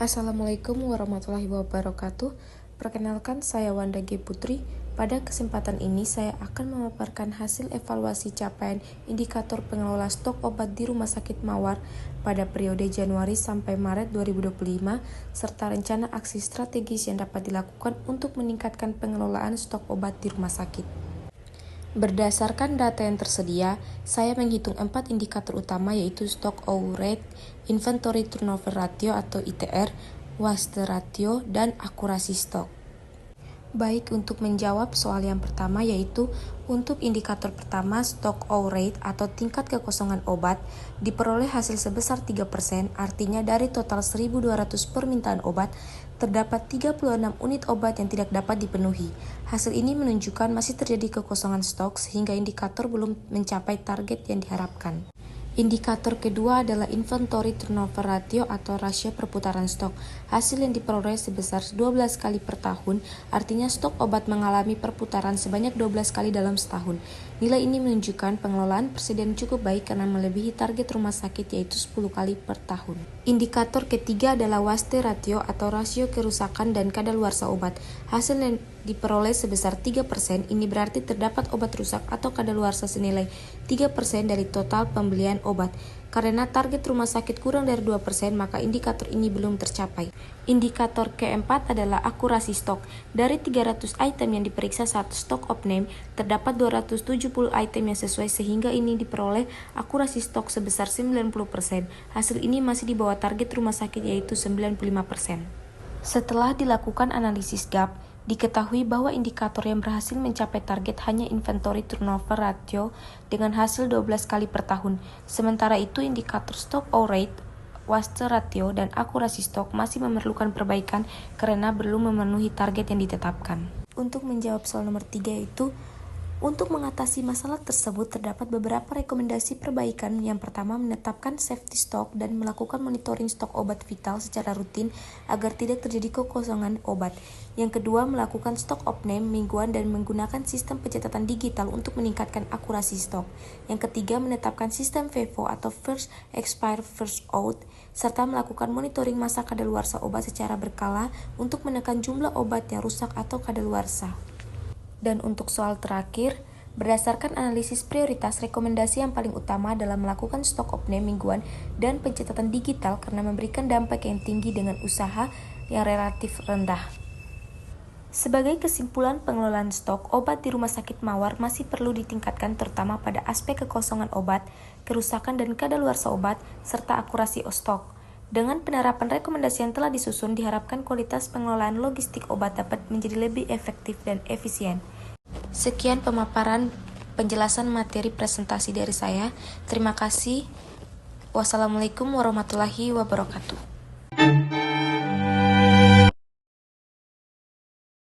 Assalamualaikum warahmatullahi wabarakatuh. Perkenalkan, saya Wanda G. Putri. Pada kesempatan ini saya akan memaparkan hasil evaluasi capaian indikator pengelola stok obat di Rumah Sakit Mawar pada periode Januari sampai Maret 2025 serta rencana aksi strategis yang dapat dilakukan untuk meningkatkan pengelolaan stok obat di rumah sakit. Berdasarkan data yang tersedia, saya menghitung 4 indikator utama yaitu stock out rate, inventory turnover ratio atau ITR, waste ratio, dan akurasi stok. Baik, untuk menjawab soal yang pertama yaitu untuk indikator pertama stock out rate atau tingkat kekosongan obat diperoleh hasil sebesar 3%, artinya dari total 1.200 permintaan obat terdapat 36 unit obat yang tidak dapat dipenuhi. Hasil ini menunjukkan masih terjadi kekosongan stok sehingga indikator belum mencapai target yang diharapkan. Indikator kedua adalah inventory turnover ratio atau rasio perputaran stok. Hasil yang diperoleh sebesar 12 kali per tahun, artinya stok obat mengalami perputaran sebanyak 12 kali dalam setahun. Nilai ini menunjukkan pengelolaan persediaan cukup baik karena melebihi target rumah sakit yaitu 10 kali per tahun. Indikator ketiga adalah waste ratio atau rasio kerusakan dan kadaluarsa obat. Hasil yang diperoleh sebesar 3%, ini berarti terdapat obat rusak atau kadaluarsa senilai 3% dari total pembelian obat. Karena target rumah sakit kurang dari 2%, maka indikator ini belum tercapai. Indikator keempat adalah akurasi stok. Dari 300 item yang diperiksa saat stok of name, terdapat 270 item yang sesuai sehingga ini diperoleh akurasi stok sebesar 90%. Hasil ini masih di bawah target rumah sakit yaitu 95%. Setelah dilakukan analisis gap, diketahui bahwa indikator yang berhasil mencapai target hanya inventory turnover ratio dengan hasil 12 kali per tahun. Sementara itu indikator stock out rate, waste ratio, dan akurasi stok masih memerlukan perbaikan karena belum memenuhi target yang ditetapkan. Untuk menjawab soal nomor 3 yaitu untuk mengatasi masalah tersebut terdapat beberapa rekomendasi perbaikan. Yang pertama, menetapkan safety stock dan melakukan monitoring stok obat vital secara rutin agar tidak terjadi kekosongan obat. Yang kedua, melakukan stock of name mingguan dan menggunakan sistem pencatatan digital untuk meningkatkan akurasi stok. Yang ketiga, menetapkan sistem FIFO atau First Expire First Out serta melakukan monitoring masa kadaluarsa obat secara berkala untuk menekan jumlah obat yang rusak atau kadaluarsa. Dan untuk soal terakhir, berdasarkan analisis prioritas, rekomendasi yang paling utama adalah melakukan stock of name mingguan dan pencatatan digital karena memberikan dampak yang tinggi dengan usaha yang relatif rendah. Sebagai kesimpulan, pengelolaan stok obat di Rumah Sakit Mawar masih perlu ditingkatkan terutama pada aspek kekosongan obat, kerusakan dan kadaluarsa obat, serta akurasi stok. Dengan penerapan rekomendasi yang telah disusun, diharapkan kualitas pengelolaan logistik obat dapat menjadi lebih efektif dan efisien. Sekian pemaparan penjelasan materi presentasi dari saya. Terima kasih. Wassalamualaikum warahmatullahi wabarakatuh.